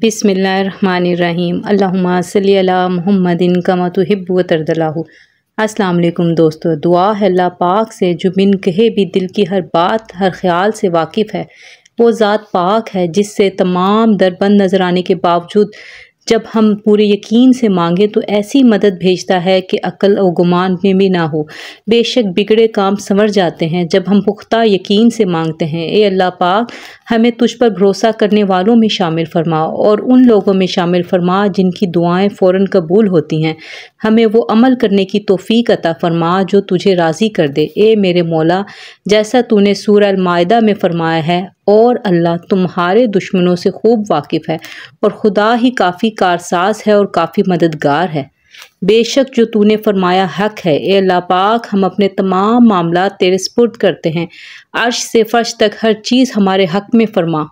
बिस्मिल्लाहिर्रहमानिर्रहीम अल्लाहुम्मा सल्ली अला मुहम्मदिन कमा तुहिब्बु व तर्दल्लाहु। अस्सलाम वालेकुम दोस्तों, दुआ है अल्लाह पाक से जो बिन कहे भी दिल की हर बात हर ख्याल से वाकिफ़ है। वो ज़ात पाक है जिससे तमाम दरबंद नज़र आने के बावजूद जब हम पूरे यकीन से मांगे तो ऐसी मदद भेजता है कि अक्ल और गुमान में भी ना हो। बेशक बिगड़े काम संवर जाते हैं जब हम पुख्ता यकीन से मांगते हैं। ए अल्लाह पाक, हमें तुझ पर भरोसा करने वालों में शामिल फरमा और उन लोगों में शामिल फरमा जिनकी दुआएं फ़ौरन कबूल होती हैं। हमें वो अमल करने की तौफीक अता फरमा जो तुझे राज़ी कर दे। ए मेरे मौला, जैसा तूने सूरह अल-माइदा में फरमाया है, और अल्लाह तुम्हारे दुश्मनों से खूब वाकिफ़ है और खुदा ही काफ़ी कारसाज है और काफ़ी मददगार है। बेशक जो तूने फरमाया हक है। ए अल्लाह पाक, हम अपने तमाम मामलात तेरे सुपुर्द करते हैं। अर्श से फर्श तक हर चीज़ हमारे हक में फरमा।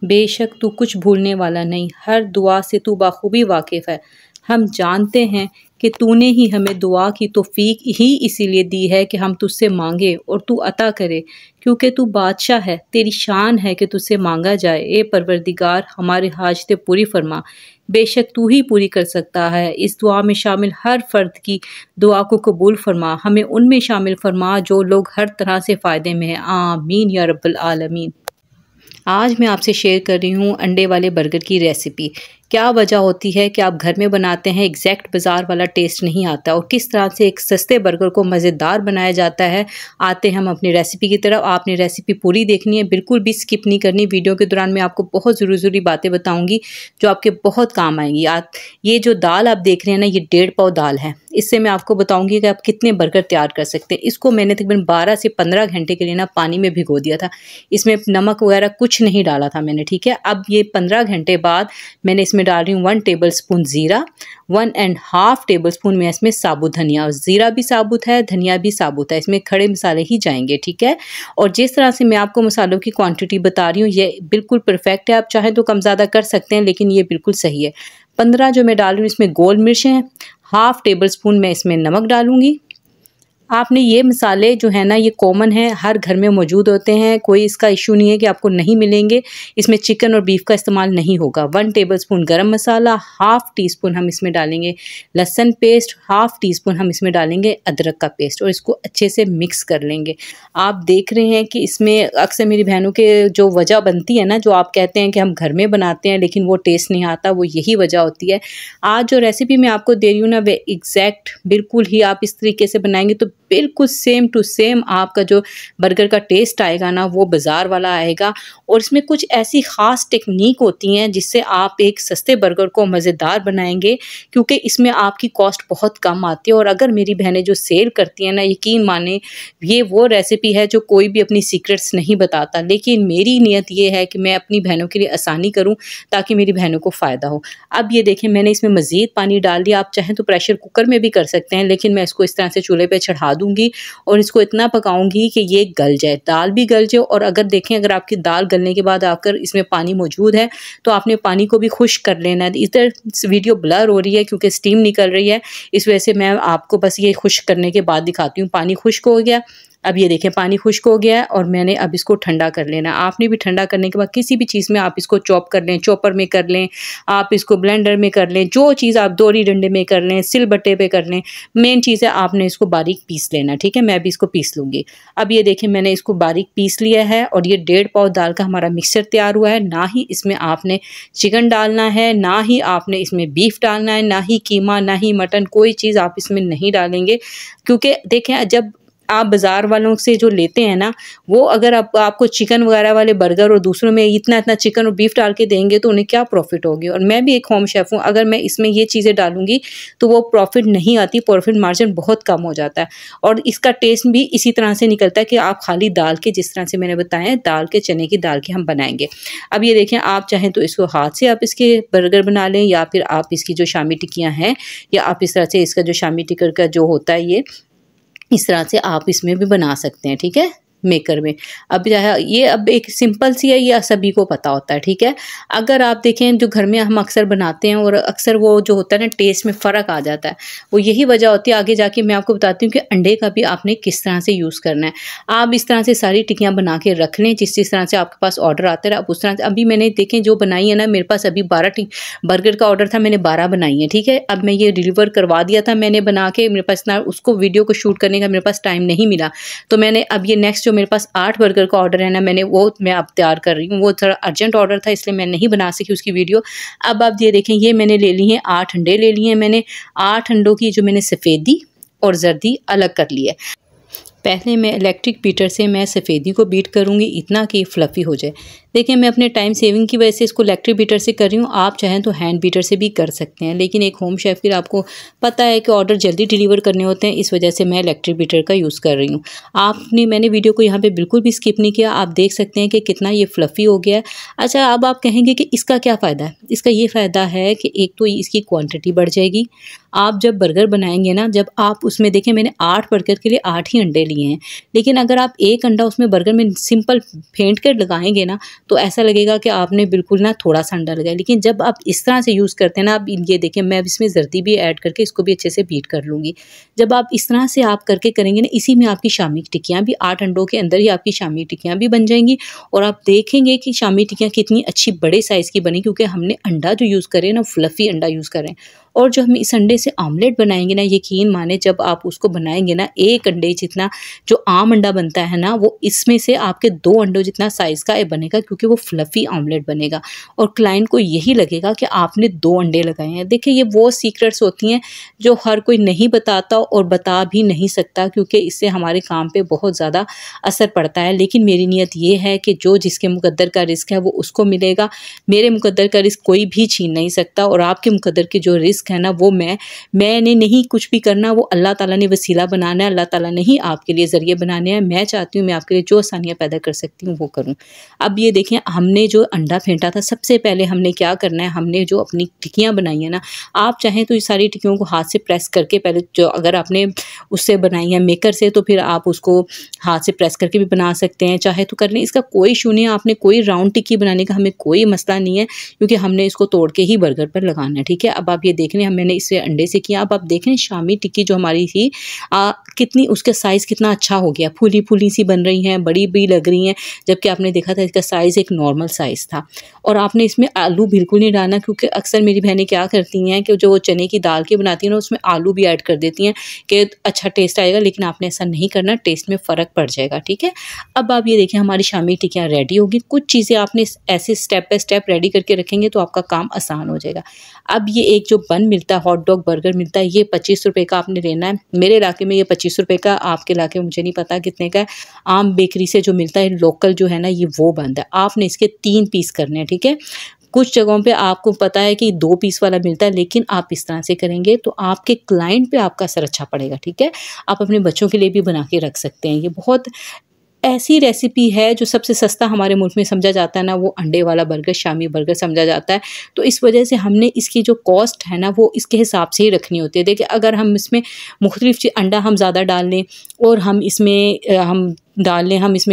बेशक तू कुछ भूलने वाला नहीं, हर दुआ से तू बाखूबी वाकिफ़ है। हम जानते हैं कि तूने ही हमें दुआ की तौफीक ही इसीलिए दी है कि हम तुझसे मांगे और तू अता करे, क्योंकि तू बादशाह है। तेरी शान है कि तुझसे मांगा जाए। ए परवरदिगार, हमारे हाजतें पूरी फरमा। बेशक तू ही पूरी कर सकता है। इस दुआ में शामिल हर फ़र्द की दुआ को कबूल फरमा। हमें उनमें शामिल फरमा जो लोग हर तरह से फ़ायदे में हैं। आमीन या रब्बल आलमीन। आज मैं आपसे शेयर कर रही हूँ अंडे वाले बर्गर की रेसिपी। क्या वजह होती है कि आप घर में बनाते हैं, एग्जैक्ट बाज़ार वाला टेस्ट नहीं आता, और किस तरह से एक सस्ते बर्गर को मज़ेदार बनाया जाता है। आते हैं हम अपनी रेसिपी की तरफ। आपने रेसिपी पूरी देखनी है, बिल्कुल भी स्किप नहीं करनी। वीडियो के दौरान मैं आपको बहुत ज़रूरी बातें बताऊँगी जो आपके बहुत काम आएंगी। ये जो दाल आप देख रहे हैं ना, ये 1.5 पाव दाल है। इससे मैं आपको बताऊँगी कि आप कितने बर्गर तैयार कर सकते हैं। इसको मैंने तकरीबन 12 से 15 घंटे के लिए ना पानी में भिगो दिया था। इसमें नमक वगैरह कुछ नहीं डाला था मैंने, ठीक है। अब ये 15 घंटे बाद मैंने इसमें डाल रही हूँ 1 टेबल स्पून ज़ीरा, 1.5 टेबल स्पून में इसमें साबुत धनिया, और ज़ीरा भी साबुत है, धनिया भी साबुत है, इसमें खड़े मसाले ही जाएंगे, ठीक है। और जिस तरह से मैं आपको मसालों की क्वांटिटी बता रही हूँ ये बिल्कुल परफेक्ट है। आप चाहें तो कम ज़्यादा कर सकते हैं, लेकिन ये बिल्कुल सही है। 15 जो मैं डाल रही हूँ इसमें गोल मिर्च हैं, 1/2 टेबल स्पून मैं इसमें नमक डालूँगी। आपने ये मसाले जो है ना, ये कॉमन है, हर घर में मौजूद होते हैं, कोई इसका इशू नहीं है कि आपको नहीं मिलेंगे। इसमें चिकन और बीफ का इस्तेमाल नहीं होगा। 1 टेबल स्पून गरम मसाला, 1/2 टीस्पून हम इसमें डालेंगे लहसुन पेस्ट, 1/2 टीस्पून हम इसमें डालेंगे अदरक का पेस्ट, और इसको अच्छे से मिक्स कर लेंगे। आप देख रहे हैं कि इसमें अक्सर मेरी बहनों के जो वजह बनती है ना, जो आप कहते हैं कि हम घर में बनाते हैं लेकिन वो टेस्ट नहीं आता, वो यही वजह होती है। आज जो रेसिपी मैं आपको दे रही हूँ ना, वे एग्जैक्ट बिल्कुल ही आप इस तरीके से बनाएंगे तो बिल्कुल सेम टू सेम आपका जो बर्गर का टेस्ट आएगा ना, वो बाज़ार वाला आएगा। और इसमें कुछ ऐसी ख़ास टेक्निक होती हैं जिससे आप एक सस्ते बर्गर को मज़ेदार बनाएंगे, क्योंकि इसमें आपकी कॉस्ट बहुत कम आती है। और अगर मेरी बहनें जो सेल करती हैं ना, यकीन माने ये वो रेसिपी है जो कोई भी अपनी सीक्रेट्स नहीं बताता, लेकिन मेरी नीयत ये है कि मैं अपनी बहनों के लिए आसानी करूँ ताकि मेरी बहनों को फ़ायदा हो। अब ये देखें, मैंने इसमें मज़ीद पानी डाल दिया। आप चाहें तो प्रेशर कुकर में भी कर सकते हैं, लेकिन मैं इसको इस तरह से चूल्हे पर चढ़ा दूंगी और इसको इतना पकाऊंगी कि ये गल जाए, दाल भी गल जाए। और अगर देखें, अगर आपकी दाल गलने के बाद आकर इसमें पानी मौजूद है तो आपने पानी को भी खुश्क कर लेना है। इधर वीडियो ब्लर हो रही है क्योंकि स्टीम निकल रही है, इस वजह से मैं आपको बस ये खुश्क करने के बाद दिखाती हूँ। पानी खुश्क हो गया। अब ये देखें, पानी खुश्क हो गया है और मैंने अब इसको ठंडा कर लेना। आपने भी ठंडा करने के बाद किसी भी चीज़ में आप इसको चॉप कर लें, चॉपर में कर लें, आप इसको ब्लेंडर में कर लें, जो चीज़ आप दोरी डंडे में कर लें, सिलबट्टे पे कर लें। मेन चीज़ है आपने इसको बारीक पीस लेना, ठीक है। मैं भी इसको पीस लूँगी। अब ये देखें, मैंने इसको बारीक पीस लिया है और ये 1.5 पाव दाल का हमारा मिक्सचर तैयार हुआ है। ना ही इसमें आपने चिकन डालना है, ना ही आपने इसमें बीफ डालना है, ना ही कीमा, ना ही मटन, कोई चीज़ आप इसमें नहीं डालेंगे। क्योंकि देखें, जब आप बाज़ार वालों से जो लेते हैं ना, वो अगर आपको चिकन वगैरह वाले बर्गर और दूसरों में इतना चिकन और बीफ डाल के देंगे तो उन्हें क्या प्रॉफिट होगी। और मैं भी एक होम शेफ़ हूँ, अगर मैं इसमें ये चीज़ें डालूंगी तो वो प्रॉफिट नहीं आती, प्रॉफिट मार्जिन बहुत कम हो जाता है। और इसका टेस्ट भी इसी तरह से निकलता है कि आप खाली दाल के, जिस तरह से मैंने बताया, दाल के, चने की दाल के हम बनाएंगे। अब ये देखें, आप चाहें तो इसको हाथ से आप इसके बर्गर बना लें, या फिर आप इसकी जो शामी टिक्कियाँ हैं, या आप इस तरह से इसका जो शामी टिक्कर का जो होता है, ये इस तरह से आप इसमें भी बना सकते हैं, ठीक है। मेकर में। अब ये अब एक सिंपल सी है, ये सभी को पता होता है, ठीक है। अगर आप देखें जो घर में हम अक्सर बनाते हैं और अक्सर वो जो होता है ना टेस्ट में फ़र्क आ जाता है, वो यही वजह होती है। आगे जाके मैं आपको बताती हूँ कि अंडे का भी आपने किस तरह से यूज़ करना है। आप इस तरह से सारी टिक्कियाँ बना के रख लें, जिस तरह से आपके पास ऑर्डर आते रहे आप उस तरह से। अभी मैंने देखें जो बनाई है ना, मेरे पास अभी 12 बर्गर का ऑर्डर था, मैंने 12 बनाई है, ठीक है। अब मैं ये डिलीवर करवा दिया था मैंने बना के, मेरे पास ना उसको वीडियो को शूट करने का मेरे पास टाइम नहीं मिला, तो मैंने अब ये नेक्स्ट जो मेरे पास 8 बर्गर का ऑर्डर है ना, मैं अब तैयार कर रही हूँ। वो थोड़ा अर्जेंट ऑर्डर था इसलिए मैं नहीं बना सकी उसकी वीडियो। अब आप ये देखें, ये मैंने ले ली है 8 अंडे ले लिए हैं मैंने। 8 अंडों की जो मैंने सफ़ेदी और जर्दी अलग कर ली है। पहले मैं इलेक्ट्रिक बीटर से मैं सफ़ेदी को बीट करूँगी इतना कि फ्लफ़ी हो जाए। देखिए मैं अपने टाइम सेविंग की वजह से इसको इलेक्ट्रिक बीटर से कर रही हूँ, आप चाहें तो हैंड बीटर से भी कर सकते हैं, लेकिन एक होम शेफ़ फिर आपको पता है कि ऑर्डर जल्दी डिलीवर करने होते हैं, इस वजह से मैं इलेक्ट्रिक बीटर का यूज़ कर रही हूँ। मैंने वीडियो को यहाँ पे बिल्कुल भी स्किप नहीं किया, आप देख सकते हैं कि कितना ये फ्लफ़ी हो गया है। अच्छा, अब आप कहेंगे कि इसका क्या फ़ायदा है? इसका ये फ़ायदा है कि एक तो इसकी क्वान्टिटी बढ़ जाएगी। आप जब बर्गर बनाएंगे ना, जब आप उसमें देखें मैंने 8 बर्गर के लिए 8 ही अंडे लिए हैं, लेकिन अगर आप एक अंडा उसमें बर्गर में सिंपल फेंट कर लगाएंगे ना, तो ऐसा लगेगा कि आपने बिल्कुल ना थोड़ा सा अंडा लगाया। लेकिन जब आप इस तरह से यूज़ करते हैं ना, आप ये देखें मैं अब इसमें जर्दी भी ऐड करके इसको भी अच्छे से बीट कर लूँगी। जब आप इस तरह से आप करके करेंगे ना, इसी में आपकी शामी टिक्कियाँ भी 8 अंडों के अंदर ही आपकी शामी टिक्कियाँ भी बन जाएंगी, और आप देखेंगे कि शामी टिक्कियाँ कितनी अच्छी बड़े साइज़ की बनी, क्योंकि हमने अंडा जो यूज़ करें ना फ्लफ़ी अंडा यूज़ करें। और जो हम इस अंडे से आमलेट बनाएंगे ना, यकीन माने जब आप उसको बनाएंगे ना, एक अंडे जितना जो आम अंडा बनता है ना, वो इसमें से आपके 2 अंडों जितना साइज़ का बनेगा, क्योंकि वो फ्लफ़ी आमलेट बनेगा और क्लाइंट को यही लगेगा कि आपने 2 अंडे लगाए हैं। देखिए ये वो सीक्रेट्स होती हैं जो हर कोई नहीं बताता और बता भी नहीं सकता, क्योंकि इससे हमारे काम पे बहुत ज़्यादा असर पड़ता है। लेकिन मेरी नीयत ये है कि जो जिसके मुकद्दर का रिस्क है वो उसको मिलेगा। मेरे मुकद्दर का रिस्क कोई भी छीन नहीं सकता, और आपके मुकद्दर के जो रिस्क है ना, वो मैंने नहीं कुछ भी करना, वो अल्लाह ताला ने वसीला बनाना है, अल्लाह ताला ने ही आपके लिए ज़रिए बनाने हैं। मैं चाहती हूँ मैं आपके लिए जो आसानियाँ पैदा कर सकती हूँ वो करूँ। अब ये देखें, हमने जो अंडा फेंटा था, सबसे पहले हमने क्या करना है, हमने जो अपनी टिक्कियाँ बनाई हैं ना, आप चाहें तो ये सारी टिक्कियों को हाथ से प्रेस करके पहले, जो अगर आपने उससे बनाई है मेकर से, तो फिर आप उसको हाथ से प्रेस करके भी बना सकते हैं, चाहे तो कर लें, इसका कोई इशू नहीं है। आपने कोई राउंड टिक्की बनाने का हमें कोई मसला नहीं है, क्योंकि हमने इसको तोड़ के ही बर्गर पर लगाना है, ठीक है। अब आप ये देख रहे हैं मैंने इसे अंडे से किया। अब आप देख रहे हैं शामी टिक्की जो हमारी थी कितनी, उसका साइज़ कितना अच्छा हो गया, फूली फूली सी बन रही हैं, बड़ी भी लग रही हैं, जबकि आपने देखा था इसका साइज़ एक नॉर्मल साइज़ था। और आपने इसमें आलू बिल्कुल नहीं डालना, क्योंकि अक्सर मेरी बहनें क्या करती हैं कि जो चने की दाल की बनाती हैं ना, उसमें आलू भी ऐड कर देती हैं कि अच्छा टेस्ट आएगा, लेकिन आपने ऐसा नहीं करना, टेस्ट में फ़र्क पड़ जाएगा, ठीक है। अब आप ये देखें हमारी शामी टिक्कियाँ रेडी होगी। कुछ चीज़ें आपने ऐसे स्टेप बाय स्टेप रेडी करके रखेंगे तो आपका काम आसान हो जाएगा। अब ये एक जो बन मिलता है, हॉट डॉग बर्गर मिलता है, ये 25 रुपये का आपने लेना है। मेरे इलाके में ये 25 रुपये का, आपके इलाके में मुझे नहीं पता कितने का है। आम बेकरी से जो मिलता है लोकल जो है ना, ये वो बंद है। आपने इसके 3 पीस करने हैं, ठीक है। कुछ जगहों पे आपको पता है कि 2 पीस वाला मिलता है, लेकिन आप इस तरह से करेंगे तो आपके क्लाइंट पे आपका असर अच्छा पड़ेगा, ठीक है। आप अपने बच्चों के लिए भी बना के रख सकते हैं। ये बहुत ऐसी रेसिपी है जो सबसे सस्ता हमारे मुल्क में समझा जाता है ना, वो अंडे वाला बर्गर, शामी बर्गर समझा जाता है। तो इस वजह से हमने इसकी जो कॉस्ट है ना, वो इसके हिसाब से ही रखनी होती है। देखिए अगर हम इसमें मुख्तलिफ अंडा हम ज़्यादा डाल लें और हम इसमें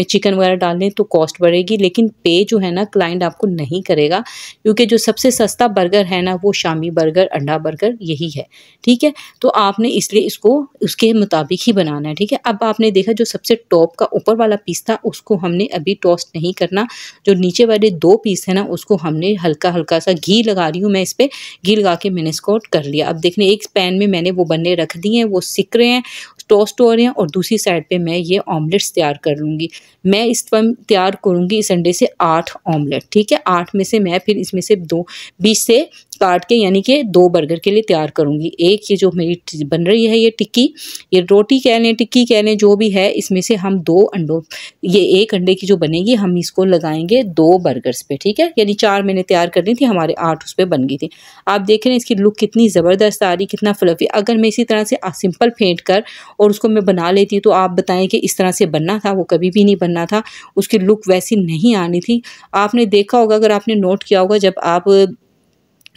चिकन वगैरह डाल लें तो कॉस्ट बढ़ेगी, लेकिन पे जो है ना क्लाइंट आपको नहीं करेगा, क्योंकि जो सबसे सस्ता बर्गर है ना, वो शामी बर्गर, अंडा बर्गर यही है, ठीक है। तो आपने इसलिए इसको उसके मुताबिक ही बनाना है, ठीक है। अब आपने देखा जो सबसे टॉप का ऊपर वाला पीस था, उसको हमने अभी टोस्ट नहीं करना। जो नीचे वाले 2 पीस है ना, उसको हमने हल्का हल्का सा घी लगा रही हूँ मैं, इस पर घी लगा के मैंने इसको कर लिया। अब देखने एक पैन में मैंने वो बनने रख दिए हैं, वो सिक रहे हैं, टोस्ट हो रहे हैं, और दूसरी साइड पे मैं ये ऑमलेट्स तैयार कर लूँगी। मैं इस टाइम तैयार करूँगी इस अंडे से 8 ऑमलेट, ठीक है। 8 में से मैं फिर इसमें से 2 बीच से काट के, यानी कि 2 बर्गर के लिए तैयार करूँगी। एक ये जो मेरी बन रही है ये टिक्की, ये रोटी कह लें, टिक्की कह लें, जो भी है, इसमें से हम 2 अंडों, ये 1 अंडे की जो बनेगी, हम इसको लगाएंगे 2 बर्गर्स पे, ठीक है। यानी 4 मैंने तैयार करनी थी, हमारे 8 उस पर बन गई थी। आप देख रहे हैं इसकी लुक कितनी ज़बरदस्त आ रही, कितना फ्लफी। अगर मैं इसी तरह से सिंपल फेंट कर और उसको मैं बना लेती तो आप बताएं कि इस तरह से बनना था, वो कभी भी नहीं बनना था, उसकी लुक वैसी नहीं आनी थी। आपने देखा होगा, अगर आपने नोट किया होगा, जब आप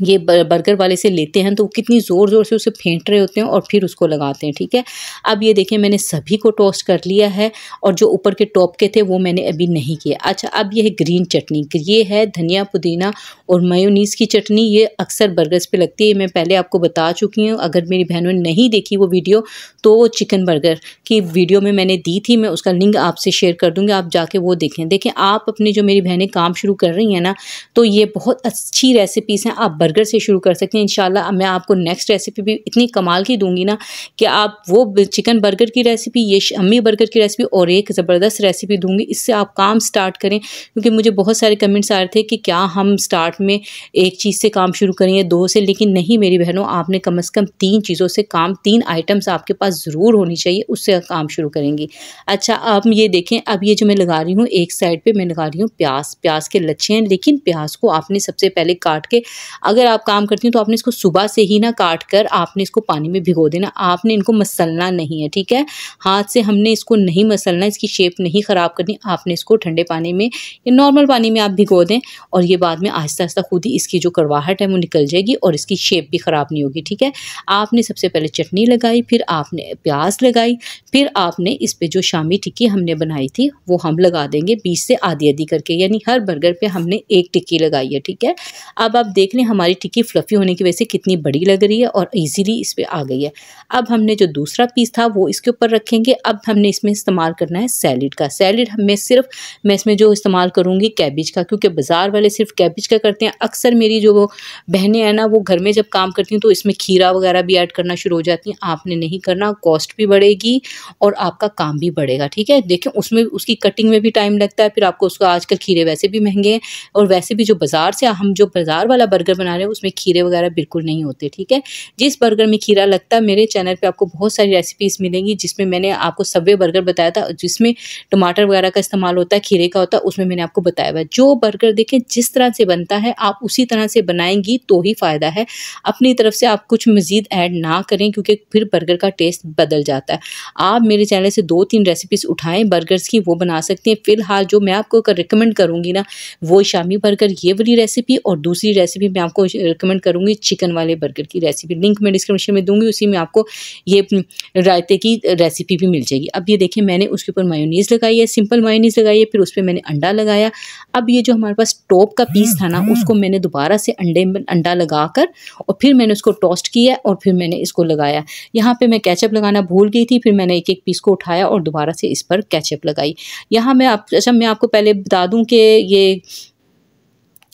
ये बर्गर वाले से लेते हैं तो वो कितनी ज़ोर ज़ोर से उसे फेंट रहे होते हैं और फिर उसको लगाते हैं, ठीक है। अब ये देखिए मैंने सभी को टोस्ट कर लिया है और जो ऊपर के टॉप के थे वो मैंने अभी नहीं किए। अच्छा, अब ये है ग्रीन चटनी, ये है धनिया पुदीना और मेयोनीज़ की चटनी। ये अक्सर बर्गर्स पे लगती है, मैं पहले आपको बता चुकी हूँ। अगर मेरी बहनों ने नहीं देखी वो वीडियो तो वो चिकन बर्गर की वीडियो में मैंने दी थी, मैं उसका लिंक आपसे शेयर कर दूँगी, आप जाके वो देखें। देखें आप अपनी जो मेरी बहनें काम शुरू कर रही हैं ना, तो ये बहुत अच्छी रेसिपीज़ हैं, आप बर्गर से शुरू कर सकते हैं। इंशाल्लाह मैं आपको नेक्स्ट रेसिपी भी इतनी कमाल की दूंगी ना कि आप वो चिकन बर्गर की रेसिपी, ये शम्मी बर्गर की रेसिपी और एक ज़बरदस्त रेसिपी दूंगी, इससे आप काम स्टार्ट करें। क्योंकि मुझे बहुत सारे कमेंट्स आ रहे थे कि क्या हम स्टार्ट में एक चीज़ से काम शुरू करें या दो से, लेकिन नहीं मेरी बहनों, आपने कम से कम 3 चीज़ों से काम, 3 आइटम्स आपके पास ज़रूर होनी चाहिए, उससे काम शुरू करेंगी। अच्छा, अब ये देखें, अब ये जो मैं लगा रही हूँ एक साइड पर मैं लगा रही हूँ प्याज के लच्छे हैं, लेकिन प्याज को आपने सबसे पहले काट के, अगर आप काम करती हैं तो आपने इसको सुबह से ही ना काट कर आपने इसको पानी में भिगो देना, आपने इनको मसलना नहीं है, ठीक है। हाथ से हमने इसको नहीं मसलना, इसकी शेप नहीं ख़राब करनी, आपने इसको ठंडे पानी में या नॉर्मल पानी में आप भिगो दें और ये बाद में आहिस्ता आहिस्ता खुद ही इसकी जो कड़वाहट है वो निकल जाएगी और इसकी शेप भी ख़राब नहीं होगी, ठीक है। आपने सबसे पहले चटनी लगाई, फिर आपने प्याज लगाई, फिर आपने इस पर जो शामी टिक्की हमने बनाई थी वो हम लगा देंगे बीच से आधी करके, यानी हर बर्गर पे हमने एक टिक्की लगाई है, ठीक है। अब आप देख लें हमारी टिक्की फ्लफ़ी होने की वजह से कितनी बड़ी लग रही है और इजीली इस पे आ गई है। अब हमने जो दूसरा पीस था वो इसके ऊपर रखेंगे। अब हमने इसमें इस्तेमाल करना है सैलेड का। सैलेड मैं इसमें जो इस्तेमाल करूँगी कैबिज का, क्योंकि बाज़ार वाले सिर्फ कैबिज का करते हैं। अक्सर मेरी जो बहनें हैं ना वो घर में जब काम करती हैं तो इसमें खीरा वगैरह भी ऐड करना शुरू हो जाती हैं। आपने नहीं करना, कॉस्ट भी बढ़ेगी और आपका काम भी बढ़ेगा, ठीक है। देखें उसमें उसकी कटिंग में भी टाइम लगता है, फिर आपको उसको, आजकल खीरे वैसे भी महंगे हैं और वैसे भी जो बाज़ार वाला बर्गर बना रहे हैं उसमें खीरे वगैरह बिल्कुल नहीं होते, ठीक है। जिस बर्गर में खीरा लगता है, मेरे चैनल पे आपको बहुत सारी रेसिपीज़ मिलेंगी जिसमें मैंने आपको सबवे बर्गर बताया था जिसमें टमाटर वगैरह का इस्तेमाल होता है, खीरे का होता है, उसमें मैंने आपको बताया हुआ है। जो बर्गर देखें जिस तरह से बनता है आप उसी तरह से बनाएंगी तो ही फ़ायदा है। अपनी तरफ से आप कुछ मज़ीद ऐड ना करें क्योंकि फिर बर्गर का टेस्ट बदल जाता है। आप मेरे चैनल से 2-3 रेसिपीज़ उठाएँ बर्गर्स की, वो बना सकते हैं। फ़िलहाल जो मैं आपको रिकमेंड करूँगी ना वो शामी बर्गर, ये वाली रेसिपी, और दूसरी रेसिपी मैं आपको रिकमेंड करूँगी चिकन वाले बर्गर की रेसिपी, लिंक मैं डिस्क्रिप्शन में दूंगी, उसी में आपको ये रायते की रेसिपी भी मिल जाएगी। अब ये देखिए मैंने उसके ऊपर मायोनीज़ लगाई है, सिंपल मायोनीज़ लगाई है, फिर उस पर मैंने अंडा लगाया। अब ये जो हमारे पास टॉप का पीस था ना उसको मैंने दोबारा से अंडा लगाकर और फिर मैंने उसको टोस्ट किया और फिर मैंने इसको लगाया। यहाँ पे मैं केचप लगाना भूल गई थी, फिर मैंने एक एक पीस को उठाया और दोबारा से इस पर केचप लगाई। यहाँ मैं आपको पहले बता दूँ कि ये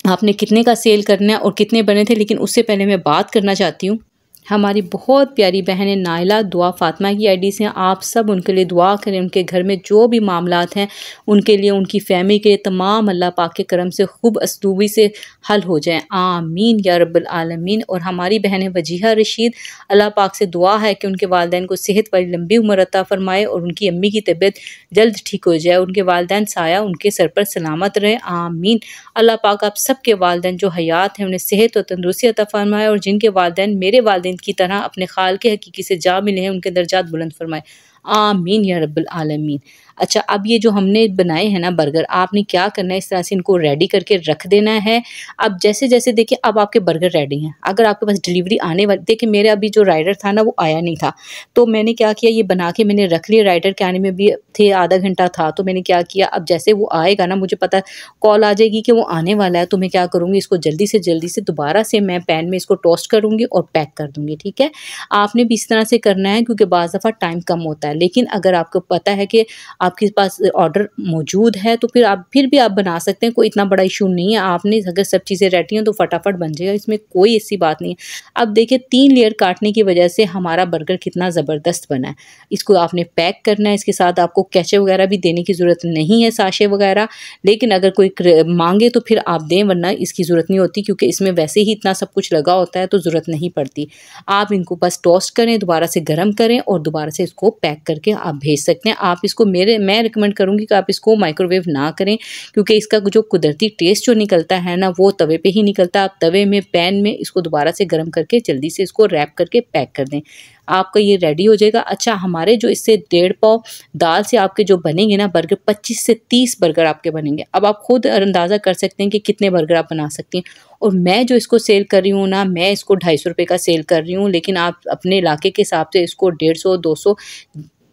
आपने कितने का सेल करना है और कितने बने थे, लेकिन उससे पहले मैं बात करना चाहती हूँ हमारी बहुत प्यारी बहन नाइला दुआ फातिमा की आईडी से। आप सब उनके लिए दुआ करें, उनके घर में जो भी मामलात हैं उनके लिए, उनकी फैमिली के तमाम अल्लाह पाक के करम से खूब असलूबी से हल हो जाएं, आमीन या रब्बल आलमीन। और हमारी बहन वजीहा रशीद, अल्लाह पाक से दुआ है कि उनके वालिदैन को सेहत वाली लंबी उम्र अता फरमाए और उनकी अम्मी की तबीयत जल्द ठीक हो जाए, उनके वालिदैन साया उनके सर पर सलामत रहे, आमीन। अल्लाह पाक आप सब के वालिदैन जो हयात हैं उन्हें सेहत और तंदुरुस्ती अता फरमाए और जिनके वालिदैन मेरे वालिदैन की तरह अपने खाल के हकीकी से जा मिले हैं उनके दर्जात बुलंद फरमाए, आमीन या रब्बल आलमीन। अच्छा, अब ये जो हमने बनाए हैं ना बर्गर, आपने क्या करना है, इस तरह से इनको रेडी करके रख देना है। अब जैसे जैसे देखिए अब आपके बर्गर रेडी हैं, अगर आपके पास डिलीवरी आने वाली, देखिए मेरा अभी जो राइडर था ना वो आया नहीं था, तो मैंने क्या किया, ये बना के मैंने रख लिया। राइडर के आने में भी थे आधा घंटा था, तो मैंने क्या किया, अब जैसे वो आएगा ना मुझे पता कॉल आ जाएगी कि वो आने वाला है, तो मैं क्या करूँगी, इसको जल्दी से दोबारा से मैं पैन में इसको टोस्ट करूँगी और पैक कर दूँगी, ठीक है। आपने भी इस तरह से करना है क्योंकि बाज़ दफ़ा टाइम कम होता है, लेकिन अगर आपको पता है कि आपके पास ऑर्डर मौजूद है तो फिर भी आप बना सकते हैं, कोई इतना बड़ा इशू नहीं है। आपने अगर सब चीज़ें रेडी हैं तो फटाफट बन जाएगा, इसमें कोई ऐसी बात नहीं है। अब देखिए 3 लेयर काटने की वजह से हमारा बर्गर कितना ज़बरदस्त बना है। इसको आपने पैक करना है, इसके साथ आपको केचप वगैरह भी देने की ज़रूरत नहीं है, साशे वगैरह, लेकिन अगर कोई मांगे तो फिर आप दें, वरना इसकी ज़रूरत नहीं होती क्योंकि इसमें वैसे ही इतना सब कुछ लगा होता है तो ज़रूरत नहीं पड़ती। आप इनको बस टोस्ट करें, दोबारा से गर्म करें और दोबारा से इसको पैक करके आप भेज सकते हैं। आप इसको मेरे मैं रिकमेंड करूँगी कि आप इसको माइक्रोवेव ना करें, क्योंकि इसका जो कुदरती टेस्ट जो निकलता है ना वो तवे पे ही निकलता है। आप तवे में पैन में इसको दोबारा से गर्म करके जल्दी से इसको रैप करके पैक कर दें, आपका ये रेडी हो जाएगा। अच्छा, हमारे जो इससे 1.5 पाव दाल से आपके जो बनेंगे ना बर्गर, 25 से 30 बर्गर आपके बनेंगे। अब आप खुद अंदाज़ा कर सकते हैं कि कितने बर्गर आप बना सकती हैं। और मैं जो इसको सेल कर रही हूँ ना, मैं इसको 250 रुपये का सेल कर रही हूँ, लेकिन आप अपने इलाके के हिसाब से इसको 150, 200,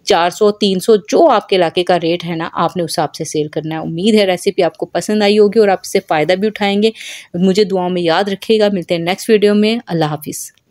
400, 300 जो आपके इलाके का रेट है ना, आपने उस हिसाब से सेल करना है। उम्मीद है रेसिपी आपको पसंद आई होगी और आप इससे फ़ायदा भी उठाएंगे। मुझे दुआओं में याद रखिएगा। मिलते हैं नेक्स्ट वीडियो में। अल्लाह हाफिज़।